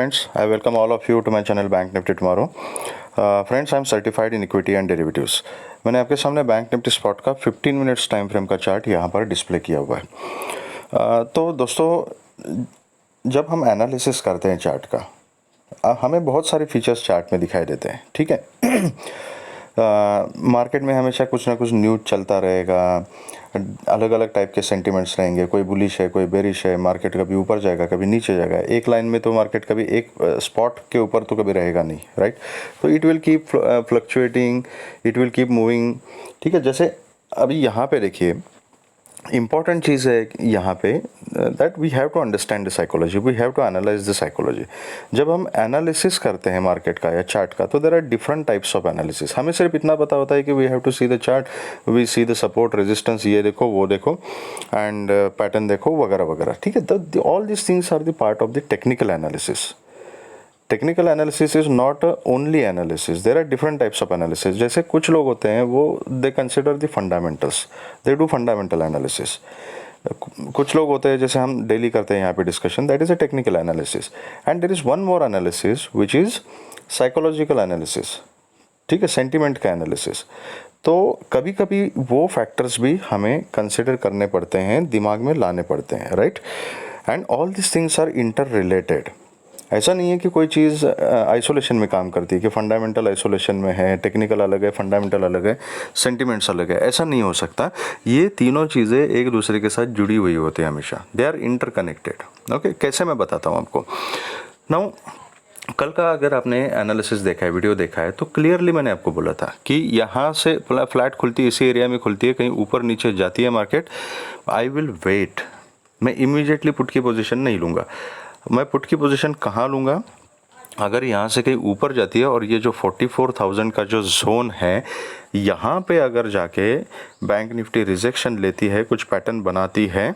Friends, I welcome all of you to my channel Bank Nifty Tomorrow. Friends, I am certified in equity and derivatives. मैंने आपके सामने bank Nifty spot का 15 minutes time frame का chart यहाँ पर display किया हुआ है। तो दोस्तों, जब हम एनालिसिस करते हैं चार्ट का, हमें बहुत सारे फीचर्स चार्ट में दिखाई देते हैं, ठीक है। मार्केट में हमेशा कुछ ना कुछ न्यूज़ चलता रहेगा, अलग अलग टाइप के सेंटिमेंट्स रहेंगे, कोई बुलिश है, कोई बेरिश है, मार्केट कभी ऊपर जाएगा, कभी नीचे जाएगा। एक लाइन में तो मार्केट कभी एक स्पॉट के ऊपर तो कभी रहेगा नहीं, राइट। तो it will keep fluctuating, it will keep moving, ठीक है। जैसे अभी यहाँ पे देखिए, इम्पॉर्टेंट चीज़ है यहाँ पे that we have to understand the psychology, we have to analyse the psychology. जब हम एनालिसिस करते हैं मार्केट का या चार्ट का, तो there are different types of analysis. हमें सिर्फ इतना पता होता है कि we have to see the chart, we see the support, resistance, ये देखो, वो देखो, एंड पैटर्न देखो, वगैरह वगैरह, ठीक है। All this things are the part of the technical analysis. Technical analysis is not only analysis, there are different types of analysis. जैसे कुछ लोग होते हैं वो they consider the fundamentals, they do fundamental analysis. कुछ लोग होते हैं, जैसे हम डेली करते हैं यहाँ पे discussion, that is a technical analysis. And there is one more analysis which is psychological analysis, ठीक है, सेंटिमेंट का एनालिसिस। तो कभी कभी वो फैक्टर्स भी हमें कंसिडर करने पड़ते हैं, दिमाग में लाने पड़ते हैं, right. And all this things are inter related. ऐसा नहीं है कि कोई चीज़ आइसोलेशन में काम करती है, कि फंडामेंटल आइसोलेशन में है, टेक्निकल अलग है, फंडामेंटल अलग है, सेंटिमेंट्स अलग है। ऐसा नहीं हो सकता। ये तीनों चीज़ें एक दूसरे के साथ जुड़ी हुई होती है हमेशा, दे आर इंटरकनेक्टेड। ओके, कैसे मैं बताता हूँ आपको। नाउ, कल का अगर आपने एनालिसिस देखा है, वीडियो देखा है, तो क्लियरली मैंने आपको बोला था कि यहाँ से फ्लैट खुलती है, इसी एरिया में खुलती है, कहीं ऊपर नीचे जाती है मार्केट, आई विल वेट। मैं इमीडिएटली पुट की पोजीशन नहीं लूँगा। मैं पुट की पोजीशन कहाँ लूँगा? अगर यहाँ से कहीं ऊपर जाती है और ये जो 44,000 का जो जोन है, यहाँ पे अगर जाके बैंक निफ्टी रिजेक्शन लेती है, कुछ पैटर्न बनाती है,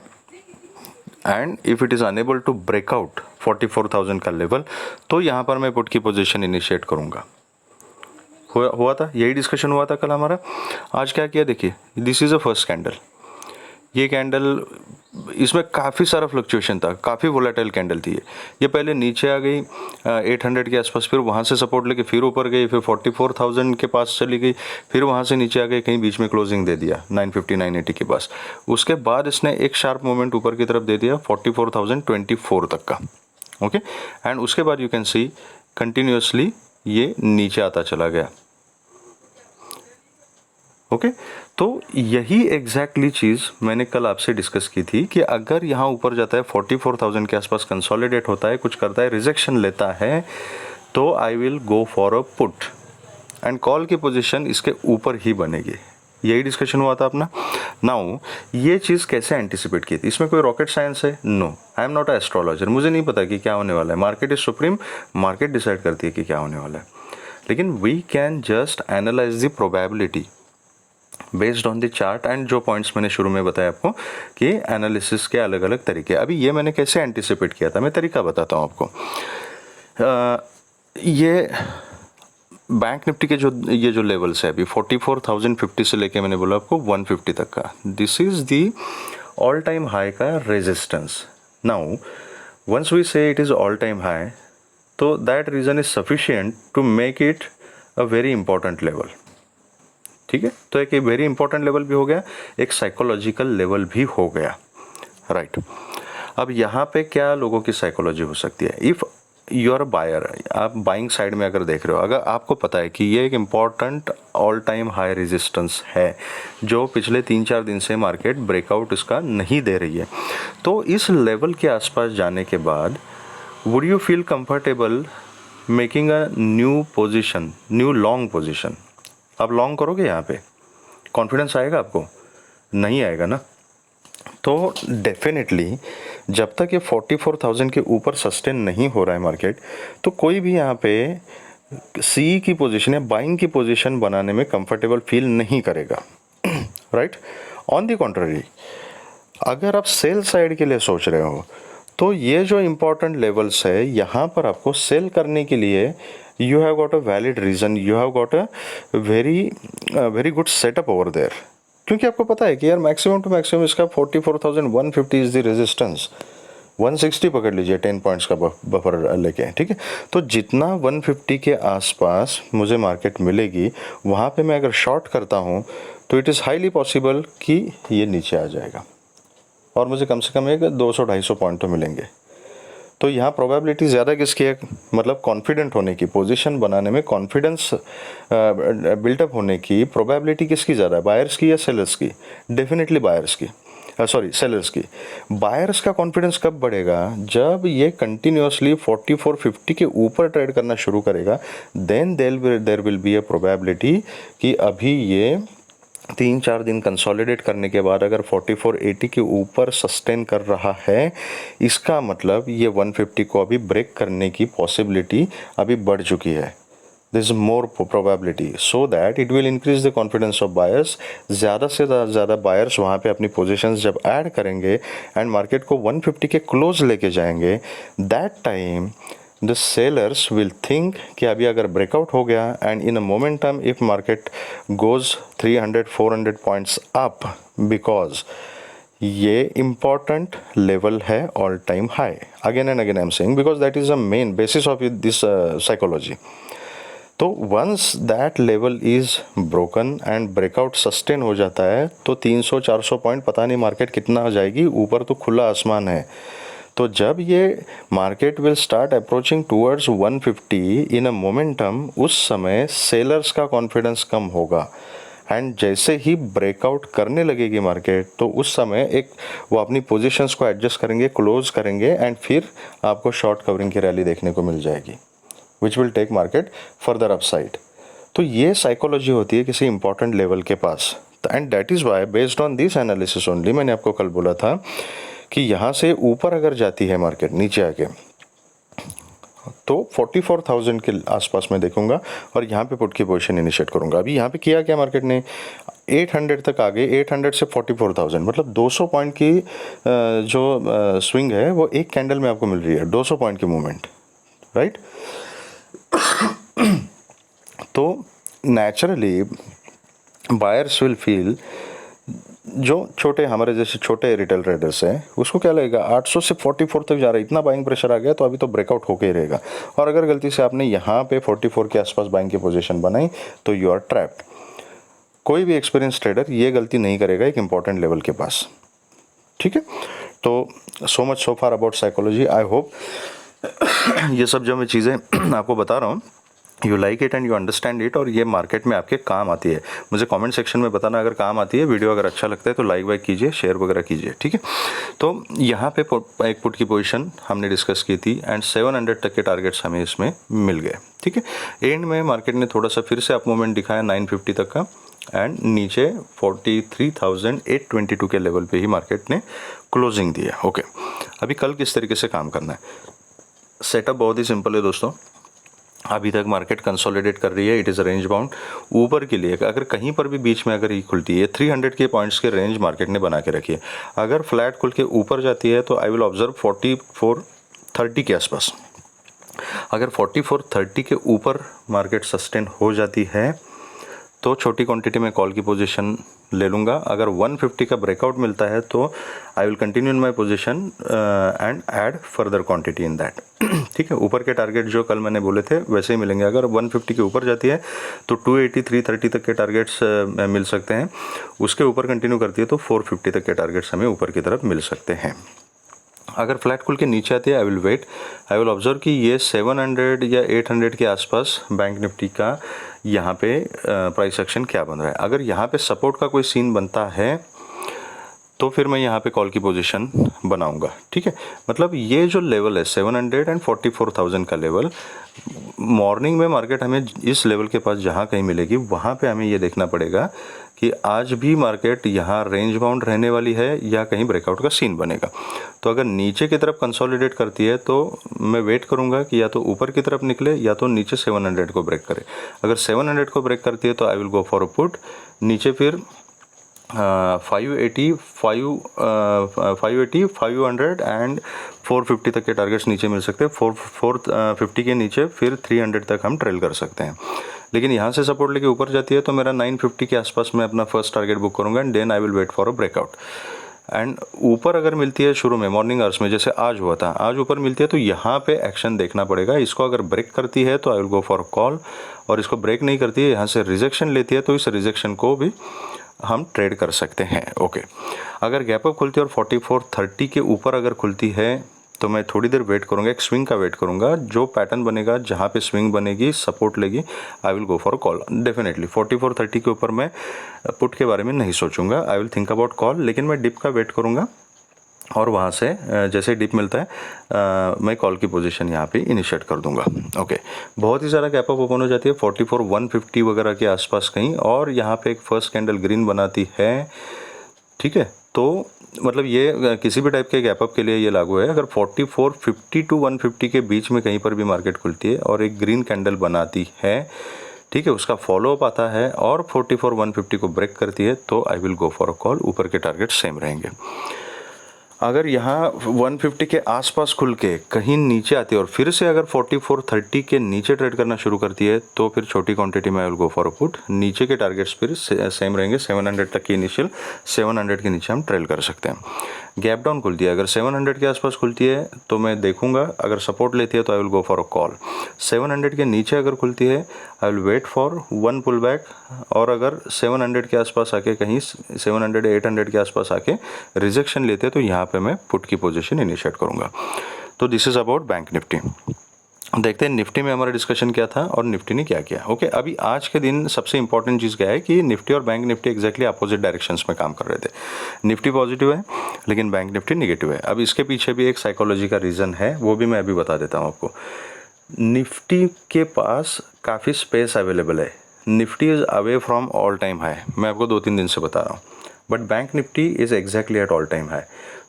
and if it is unable to break out 44,000 का लेवल, तो यहाँ पर मैं पुट की पोजीशन इनिशिएट करूँगा। हुआ था, यही डिस्कशन हुआ था कल हमारा। आज क्या किया देखिए, this is a first candle. ये कैंडल, इसमें काफ़ी सारा फ्लक्चुएशन था, काफ़ी वोलेटाइल कैंडल थी। ये पहले नीचे आ गई 800 के आसपास, फिर वहाँ से सपोर्ट लेके फिर ऊपर गई, फिर 44,000 के पास चली गई, फिर वहाँ से नीचे आ गई, कहीं बीच में क्लोजिंग दे दिया 950 980 के पास। उसके बाद इसने एक शार्प मूवमेंट ऊपर की तरफ दे दिया 44,024 तक का। ओके, एंड उसके बाद यू कैन सी कंटिन्यूसली ये नीचे आता चला गया। ओके, तो यही एग्जैक्टली चीज़ मैंने कल आपसे डिस्कस की थी कि अगर यहाँ ऊपर जाता है 44,000 के आसपास, कंसोलिडेट होता है, कुछ करता है, रिजेक्शन लेता है, तो I will go for a put, and call की पोजीशन इसके ऊपर ही बनेगी। यही डिस्कशन हुआ था अपना। नाउ, ये चीज़ कैसे एंटिसिपेट की थी? इसमें कोई रॉकेट साइंस है? No, I am not a astrologer. मुझे नहीं पता कि क्या होने वाला है। Market is supreme, market decide करती है कि क्या होने वाला है। लेकिन we can just analyse the probability based on the chart, and जो पॉइंट्स मैंने शुरू में बताया आपको कि एनालिसिस के अलग अलग तरीके। अभी ये मैंने कैसे एंटिसिपेट किया था, मैं तरीका बताता हूँ आपको। ये बैंक निफ्टी के ये जो लेवल्स है अभी 44,050 से लेके मैंने बोला आपको 150 तक का, this is the all time high का resistance. Now once we say it is all time high, तो that reason is sufficient to make it a very important level, ठीक है। तो एक वेरी इंपॉर्टेंट लेवल भी हो गया, एक साइकोलॉजिकल लेवल भी हो गया, राइट। अब यहाँ पे क्या लोगों की साइकोलॉजी हो सकती है? इफ़ यू आर बायर, आप बाइंग साइड में अगर देख रहे हो, अगर आपको पता है कि ये एक important all time high resistance है जो पिछले 3-4 दिन से मार्केट ब्रेकआउट इसका नहीं दे रही है, तो इस लेवल के आसपास जाने के बाद would you feel comfortable making a new position, new long position? आप लॉन्ग करोगे? यहाँ पे कॉन्फिडेंस आएगा आपको? नहीं आएगा ना। तो डेफिनेटली जब तक ये 44,000 के ऊपर सस्टेन नहीं हो रहा है मार्केट, तो कोई भी यहाँ पे सी की पोजीशन या बाइंग की पोजीशन बनाने में कंफर्टेबल फील नहीं करेगा, राइट। ऑन द कॉन्ट्ररी, अगर आप सेल साइड के लिए सोच रहे हो, तो ये जो इम्पोर्टेंट लेवल्स है, यहाँ पर आपको सेल करने के लिए you have got a valid reason, you have got a very good setup over there, क्योंकि आपको पता है कि यार मैक्सिमम टू मैक्सिमम इसका 44,150 इज द रेजिस्टेंस, 160 पकड़ लीजिए 10 पॉइंट्स का बफर लेके, ठीक है। तो जितना 150 के आसपास मुझे मार्केट मिलेगी वहाँ पे मैं अगर शॉर्ट करता हूँ तो इट इज़ हाईली पॉसिबल कि ये नीचे आ जाएगा और मुझे कम से कम एक 200-250 पॉइंट तो मिलेंगे। तो यहाँ प्रोबेबिलिटी ज़्यादा किसकी है, मतलब कॉन्फिडेंट होने की, पोजीशन बनाने में कॉन्फिडेंस बिल्टअप होने की प्रोबेबिलिटी किसकी ज़्यादा है, बायर्स की या सेलर्स की? डेफिनेटली बायर्स की, सॉरी सेलर्स की। बायर्स का कॉन्फिडेंस कब बढ़ेगा, जब ये कंटिन्यूसली 4450 के ऊपर ट्रेड करना शुरू करेगा, then there will be a probability कि अभी ये 3-4 दिन कंसोलिडेट करने के बाद अगर 4480 के ऊपर सस्टेन कर रहा है, इसका मतलब ये 150 को अभी ब्रेक करने की पॉसिबिलिटी अभी बढ़ चुकी है। This is more probability, so that it will increase the confidence of buyers. ज़्यादा से ज़्यादा बायर्स वहाँ पे अपनी पोजीशंस जब ऐड करेंगे एंड मार्केट को 150 के क्लोज लेके जाएंगे, that time the sellers will think कि अभी अगर ब्रेकआउट हो गया and in a momentum if market goes 300-400 points up, because ये इम्पॉर्टेंट लेवल है all time high. Again and again I am saying because that is the main basis of this psychology. तो once that level is broken and breakout sustain हो जाता है तो 300-400 point पता नहीं market कितना आ जाएगी, ऊपर तो खुला आसमान है। तो जब ये market will start approaching towards 150 in a momentum, उस समय सेलर्स का कॉन्फिडेंस कम होगा एंड जैसे ही ब्रेकआउट करने लगेगी मार्केट तो उस समय एक वो अपनी पोजीशंस को एडजस्ट करेंगे, क्लोज करेंगे एंड फिर आपको शॉर्ट कवरिंग की रैली देखने को मिल जाएगी which will take market further upside. तो ये साइकोलॉजी होती है किसी इंपॉर्टेंट लेवल के पास, and that is why based on this analysis only मैंने आपको कल बोला था कि यहाँ से ऊपर अगर जाती है मार्केट नीचे आके तो 44,000 के आसपास मैं देखूंगा और यहाँ पे पुट की पोजीशन इनिशिएट करूंगा। अभी यहाँ पे किया क्या मार्केट ने, 800 तक आ गए, 800 से 44,000, मतलब 200 पॉइंट की जो स्विंग है वो एक कैंडल में आपको मिल रही है, 200 पॉइंट की मूवमेंट, राइट। तो नेचुरली बायर्स विल फील, जो छोटे हमारे जैसे छोटे रिटेल ट्रेडर्स हैं उसको क्या लगेगा, 800 से 44 तक जा रहा है, इतना बाइंग प्रेशर आ गया तो अभी तो ब्रेकआउट होके ही रहेगा। और अगर गलती से आपने यहाँ पे 44 के आसपास बाइंग की पोजीशन बनाई तो यू आर ट्रैप्ड। कोई भी एक्सपीरियंस ट्रेडर ये गलती नहीं करेगा एक इंपॉर्टेंट लेवल के पास, ठीक है। तो so much so far about psychology. I hope ये सब जो मैं चीज़ें आपको बता रहा हूँ you like it and you understand it, और ये मार्केट में आपके काम आती है। मुझे कमेंट सेक्शन में बताना अगर काम आती है, वीडियो अगर अच्छा लगता है तो लाइक वाइक कीजिए, शेयर वगैरह कीजिए, ठीक है। तो यहाँ पे एक पुट की पोजीशन हमने डिस्कस की थी एंड 700 तक के टारगेट्स हमें इसमें मिल गए, ठीक है। एंड में मार्केट ने थोड़ा सा फिर से अप मूवमेंट दिखाया 950 तक का एंड नीचे 43,822 के लेवल पे ही मार्केट ने क्लोजिंग दिया। ओके, अभी कल किस तरीके से काम करना है, सेटअप बहुत ही सिंपल है दोस्तों। अभी तक मार्केट कंसोलिडेट कर रही है, it is a range bound. ऊपर के लिए अगर कहीं पर भी बीच में अगर ये खुलती है, 300 के पॉइंट्स के रेंज मार्केट ने बना के रखी है। अगर फ्लैट खुल के ऊपर जाती है तो आई विल ऑब्जर्व 4430 के आसपास। अगर 4430 के ऊपर मार्केट सस्टेन हो जाती है तो छोटी क्वांटिटी में कॉल की पोजीशन ले लूँगा। अगर 150 का ब्रेकआउट मिलता है तो I will continue in my position and add further quantity in that, ठीक है। ऊपर के टारगेट जो कल मैंने बोले थे वैसे ही मिलेंगे। अगर 150 के ऊपर जाती है तो 280, 330 तक के टारगेट्स मिल सकते हैं। उसके ऊपर कंटिन्यू करती है तो 450 तक के टारगेट्स हमें ऊपर की तरफ मिल सकते हैं। अगर फ्लैट खुल के नीचे आती है I will wait, I will observe कि ये 700 या 800 के आसपास बैंक निफ्टी का यहाँ पे प्राइस एक्शन क्या बन रहा है। अगर यहाँ पे सपोर्ट का कोई सीन बनता है तो फिर मैं यहाँ पे कॉल की पोजीशन बनाऊंगा, ठीक है। मतलब ये जो लेवल है 700 एंड 44,000 का लेवल, मॉर्निंग में मार्केट हमें इस लेवल के पास जहाँ कहीं मिलेगी वहाँ पे हमें ये देखना पड़ेगा कि आज भी मार्केट यहाँ रेंज बाउंड रहने वाली है या कहीं ब्रेकआउट का सीन बनेगा। तो अगर नीचे की तरफ कंसोलिडेट करती है तो मैं वेट करूँगा कि या तो ऊपर की तरफ निकले या तो नीचे 700 को ब्रेक करे। अगर 700 को ब्रेक करती है तो I will go for a put, नीचे फिर 580, 500 एंड 450 तक के टारगेट्स नीचे मिल सकते हैं। 450 के नीचे फिर 300 तक हम ट्रेल कर सकते हैं। लेकिन यहाँ से सपोर्ट लेके ऊपर जाती है तो मेरा 950 के आसपास मैं अपना फर्स्ट टारगेट बुक करूँगा and then I will wait for a breakout. And ऊपर अगर मिलती है शुरू में मॉर्निंग आवर्स में, जैसे आज हुआ था, आज ऊपर मिलती है तो यहाँ पे एक्शन देखना पड़ेगा। इसको अगर ब्रेक करती है तो I will go for call, और इसको ब्रेक नहीं करती है, यहाँ से रिजेक्शन लेती है, तो इस रिजेक्शन को भी हम ट्रेड कर सकते हैं। ओके, अगर गैप अप खुलती है और 4430 के ऊपर अगर खुलती है तो मैं थोड़ी देर वेट करूंगा, एक स्विंग का वेट करूंगा। जो पैटर्न बनेगा, जहाँ पे स्विंग बनेगी, सपोर्ट लेगी, आई will go for call definitely. 4430 के ऊपर मैं पुट के बारे में नहीं सोचूंगा, I will think about call. लेकिन मैं डिप का वेट करूंगा और वहाँ से जैसे डिप मिलता है मैं कॉल की पोजीशन यहाँ पे इनिशिएट कर दूंगा। ओके, बहुत ही ज़्यादा गैप अप ओपन हो जाती है 44,150 वगैरह के आसपास कहीं, और यहाँ पे एक फर्स्ट कैंडल ग्रीन बनाती है। ठीक है, तो मतलब ये किसी भी टाइप के गैप अप के लिए ये लागू है। अगर 4450 टू 150 के बीच में कहीं पर भी मार्केट खुलती है और एक ग्रीन कैंडल बनाती है, ठीक है, उसका फॉलोअप आता है और 44,150 को ब्रेक करती है, तो I will go for a call. ऊपर के टारगेट सेम रहेंगे। अगर यहाँ 150 के आसपास खुल के कहीं नीचे आती है और फिर से अगर 4430 के नीचे ट्रेड करना शुरू करती है, तो फिर छोटी क्वांटिटी में आई will go for a put. नीचे के टारगेट्स फिर सेम रहेंगे, 700 तक की इनिशियल, 700 के नीचे हम ट्रेल कर सकते हैं। गैप डाउन खुलती है, अगर 700 के आसपास खुलती है तो मैं देखूंगा, अगर सपोर्ट लेती है तो I will go for a call. 700 के नीचे अगर खुलती है I will wait for one pull back, और अगर 700 के आसपास आके कहीं 700 800 के आसपास आके रिजेक्शन लेते हैं तो यहाँ पे मैं पुट की पोजीशन इनिशिएट करूँगा। तो this is about bank Nifty. देखते हैं निफ्टी में हमारा डिस्कशन क्या था और निफ्टी ने क्या किया। ओके, अभी आज के दिन सबसे इंपॉर्टेंट चीज़ क्या है कि निफ्टी और bank Nifty exactly opposite directions में काम कर रहे थे। निफ्टी पॉजिटिव है लेकिन बैंक निफ्टी नेगेटिव है। अब इसके पीछे भी एक साइकोलॉजी का रीज़न है, वो भी मैं अभी बता देता हूँ आपको। निफ्टी के पास काफ़ी स्पेस अवेलेबल है, Nifty is away from all time high, मैं आपको 2-3 दिन से बता रहा हूँ, but bank Nifty is exactly at all time high.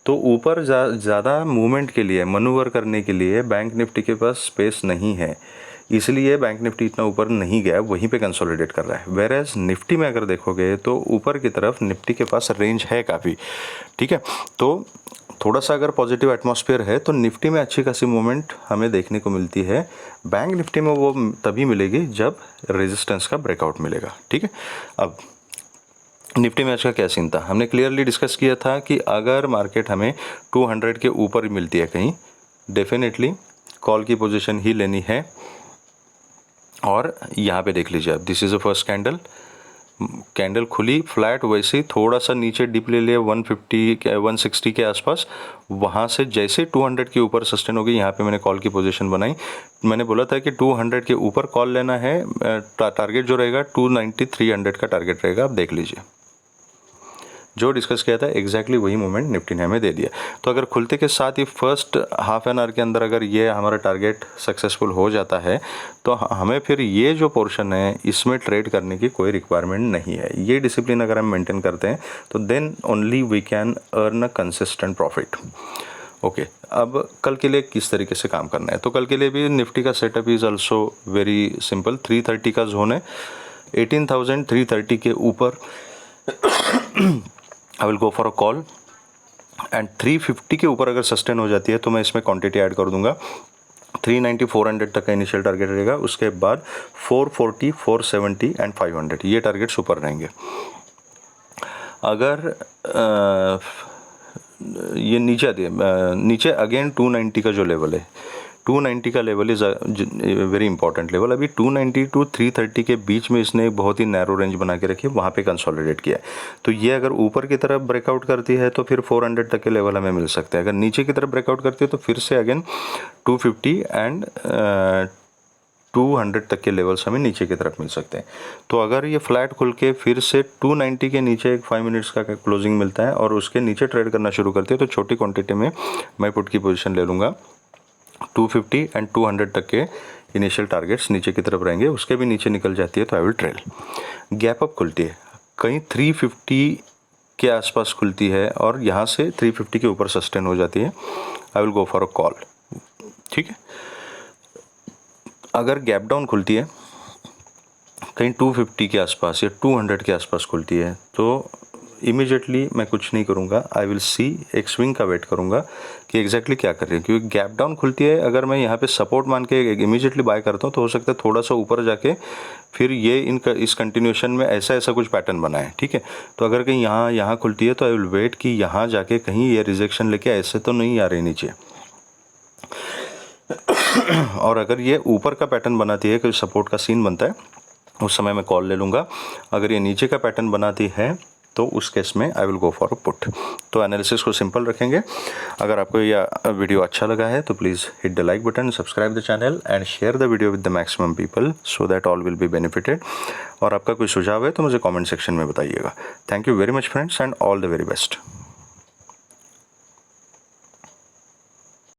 तो ऊपर ज़्यादा मूवमेंट के लिए, मनूवर करने के लिए बैंक निफ्टी के पास स्पेस नहीं है, इसलिए बैंक निफ्टी इतना ऊपर नहीं गया, वहीं पे कंसोलिडेट कर रहा है। वेर एज निफ्टी में अगर देखोगे तो ऊपर की तरफ निफ्टी के पास रेंज है काफ़ी, ठीक है। तो थोड़ा सा अगर पॉजिटिव एटमॉस्फेयर है तो निफ्टी में अच्छी खासी मूवमेंट हमें देखने को मिलती है। बैंक निफ्टी में वो तभी मिलेगी जब रेजिस्टेंस का ब्रेकआउट मिलेगा, ठीक है। अब निफ्टी में आज का क्या सीन था, हमने क्लियरली डिस्कस किया था कि अगर मार्केट हमें 200 के ऊपर मिलती है कहीं, डेफिनेटली कॉल की पोजीशन ही लेनी है। और यहाँ पे देख लीजिए आप, this is a first candle, candle खुली फ्लैट, वैसे ही थोड़ा सा नीचे डिप ले लिया 150 160 के आसपास, वहाँ से जैसे 200 के ऊपर सस्टेन होगी, यहाँ पे मैंने कॉल की पोजीशन बनाई। मैंने बोला था कि 200 के ऊपर कॉल लेना है, टारगेट जो रहेगा 290 300 का टारगेट रहेगा। आप देख लीजिए, जो डिस्कस किया था एग्जैक्टली वही मूवमेंट निफ्टी ने हमें दे दिया। तो अगर खुलते के साथ ही फर्स्ट हाफ एन आवर के अंदर अगर ये हमारा टारगेट सक्सेसफुल हो जाता है तो हमें फिर ये जो पोर्शन है इसमें ट्रेड करने की कोई रिक्वायरमेंट नहीं है। ये डिसिप्लिन अगर हम मेंटेन करते हैं तो then only we can earn a consistent profit. Okay, अब कल के लिए किस तरीके से काम करना है, तो कल के लिए भी निफ्टी का setup is also very simple. 330 का जोन है, 18,330 के ऊपर आई will go for a call, and 350 के ऊपर अगर सस्टेन हो जाती है तो मैं इसमें क्वांटिटी ऐड कर दूंगा। 390 400 तक का इनिशियल टारगेट रहेगा, उसके बाद 440 470 एंड 500 ये टारगेट्स ऊपर रहेंगे। अगर ये नीचे आती है, नीचे अगेन 290 का जो लेवल है, 290 का level is very important level. अभी 290 टू 330 के बीच में इसने एक बहुत ही नैरो रेंज बना के रखी है, वहाँ पे कंसोलिडेट किया है। तो ये अगर ऊपर की तरफ ब्रेकआउट करती है तो फिर 400 तक के लेवल हमें मिल सकते हैं। अगर नीचे की तरफ ब्रेकआउट करती है तो फिर से अगेन 250 एंड 200 तक के लेवल्स हमें नीचे की तरफ मिल सकते हैं। तो अगर ये फ्लैट खुल के फिर से 290 के नीचे एक 5 मिनट्स का क्लोजिंग मिलता है और उसके नीचे ट्रेड करना शुरू करती है तो छोटी क्वांटिटी में मैं पुट की पोजीशन ले लूँगा। 250 एंड 200 तक के इनिशियल टारगेट्स नीचे की तरफ रहेंगे, उसके भी नीचे निकल जाती है तो I will trail. Gap up खुलती है कहीं 350 के आसपास खुलती है और यहाँ से 350 के ऊपर सस्टेन हो जाती है, I will go for a call, ठीक है। अगर गैप डाउन खुलती है कहीं 250 के आसपास या 200 के आसपास खुलती है तो इमीडिएटली मैं कुछ नहीं करूँगा, आई विल सी, एक स्विंग का वेट करूँगा कि एग्जैक्टली क्या कर रही है, क्योंकि गैप डाउन खुलती है, अगर मैं यहाँ पे सपोर्ट मान के इमीडिएटली बाय करता हूँ तो हो सकता है थोड़ा सा ऊपर जाके फिर ये इस कंटिन्यूएशन में ऐसा कुछ पैटर्न बना है, ठीक है। तो अगर कहीं यहाँ खुलती है तो आई विल वेट कि यहाँ जाके कहीं ये रिजेक्शन लेके ऐसे तो नहीं आ रही नीचे, और अगर ये ऊपर का पैटर्न बनाती है, कोई सपोर्ट का सीन बनता है, उस समय मैं कॉल ले लूँगा। अगर ये नीचे का पैटर्न बनाती है तो उस केस में आई will go for a put. तो एनालिसिस को सिंपल रखेंगे। अगर आपको यह वीडियो अच्छा लगा है तो please hit the like button, subscribe the channel and share the video with the maximum people so that all will be benefited. और आपका कोई सुझाव है तो मुझे कमेंट सेक्शन में बताइएगा। Thank you very much friends and all the very best.